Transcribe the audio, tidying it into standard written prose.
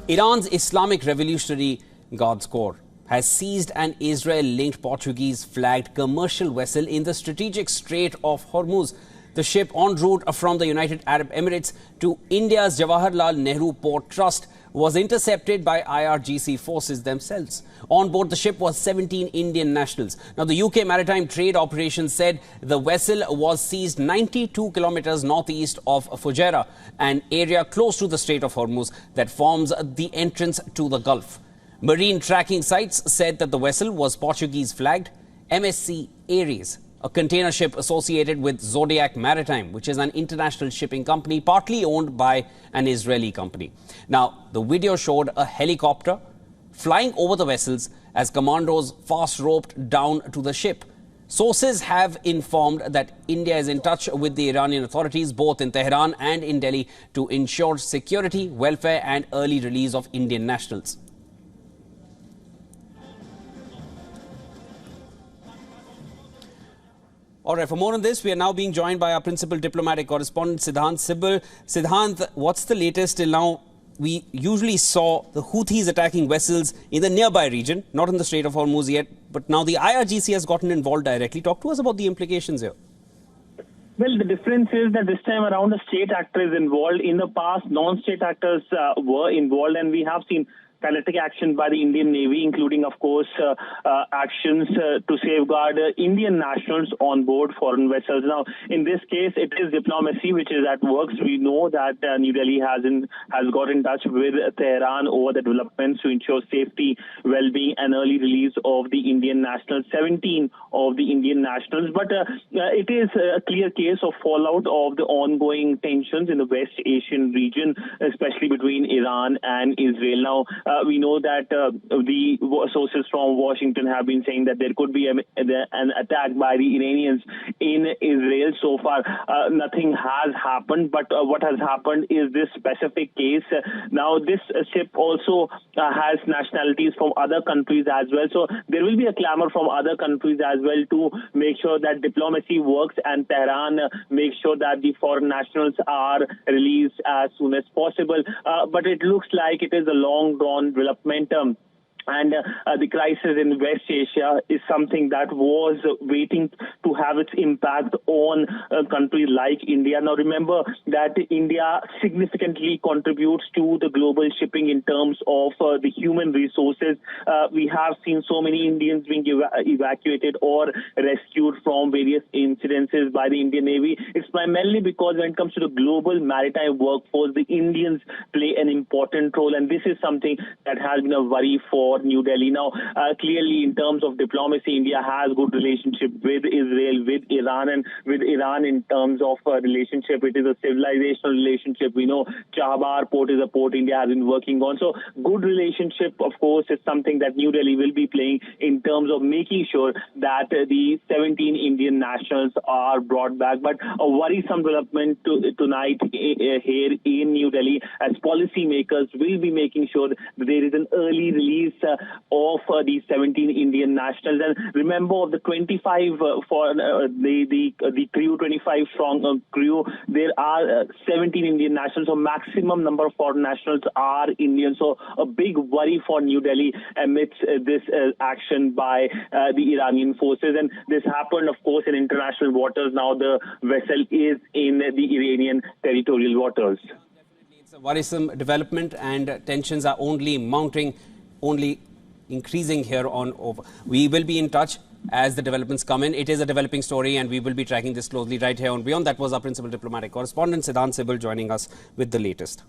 Iran's Islamic Revolutionary God corp has seized an Israel-linked Portuguese-flagged commercial vessel in the strategic Strait of Hormuz. The ship, en route from the United Arab Emirates to India's Jawaharlal Nehru Port Trust, was intercepted by IRGC forces themselves. On board the ship was 17 Indian nationals. Now, the UK Maritime Trade Operations said the vessel was seized 92 kilometers northeast of Fujairah, an area close to the Strait of Hormuz that forms the entrance to the Gulf. Marine tracking sites said that the vessel was Portuguese-flagged MSC Aries, a container ship associated with Zodiac Maritime, which is an international shipping company partly owned by an Israeli company. Now, the video showed a helicopter flying over the vessels as commandos fast-roped down to the ship. Sources have informed that India is in touch with the Iranian authorities, both in Tehran and in Delhi, to ensure security, welfare and early release of Indian nationals. All right, for more on this, we are now being joined by our principal diplomatic correspondent, Siddhant Sibal. Siddhant, what's the latest till now? We usually saw the Houthis attacking vessels in the nearby region, not in the Strait of Hormuz yet, but now the IRGC has gotten involved directly. Talk to us about the implications here. Well, the difference is that this time around the state actor is involved. In the past, non-state actors were involved, and we have seen kinetic action by the Indian Navy, including, of course, actions to safeguard Indian nationals on board foreign vessels. Now, in this case, it is diplomacy which is at work. We know that New Delhi has got in touch with Tehran over the developments to ensure safety, well-being and early release of the Indian nationals, 17 of the Indian nationals. But it is a clear case of fallout of the ongoing tensions in the West Asian region, especially between Iran and Israel. Now, we know that the sources from Washington have been saying that there could be an attack by the Iranians in Israel. So far, nothing has happened. But what has happened is this specific case. Now, this ship also has nationalities from other countries as well. So there will be a clamor from other countries as well to make sure that diplomacy works and Tehran makes sure that the foreign nationals are released as soon as possible. But it looks like it is a long-drawn development. And the crisis in West Asia is something that was waiting to have its impact on countries like India. Now, remember that India significantly contributes to the global shipping in terms of the human resources. We have seen so many Indians being evacuated or rescued from various incidences by the Indian Navy. It's primarily because when it comes to the global maritime workforce, the Indians play an important role. And this is something that has been a worry for New Delhi. Now, clearly, in terms of diplomacy, India has good relationship with Israel, with Iran, and with Iran in terms of relationship. It is a civilizational relationship. We know Chabahar port is a port India has been working on. So, good relationship, of course, is something that New Delhi will be playing in terms of making sure that the 17 Indian nationals are brought back. But a worrisome development tonight here in New Delhi, as policymakers will be making sure that there is an early release of the 17 Indian nationals. And remember, of the 25 for the crew, 25 strong crew, there are 17 Indian nationals. So maximum number of foreign nationals are Indian. So a big worry for New Delhi amidst this action by the Iranian forces. And this happened, of course, in international waters. Now the vessel is in the Iranian territorial waters. It's a worrisome development, and tensions are only mounting, only increasing here on over. We will be in touch as the developments come in. It is a developing story and we will be tracking this closely right here on WION. That was our principal diplomatic correspondent, Siddhant Sibal, joining us with the latest.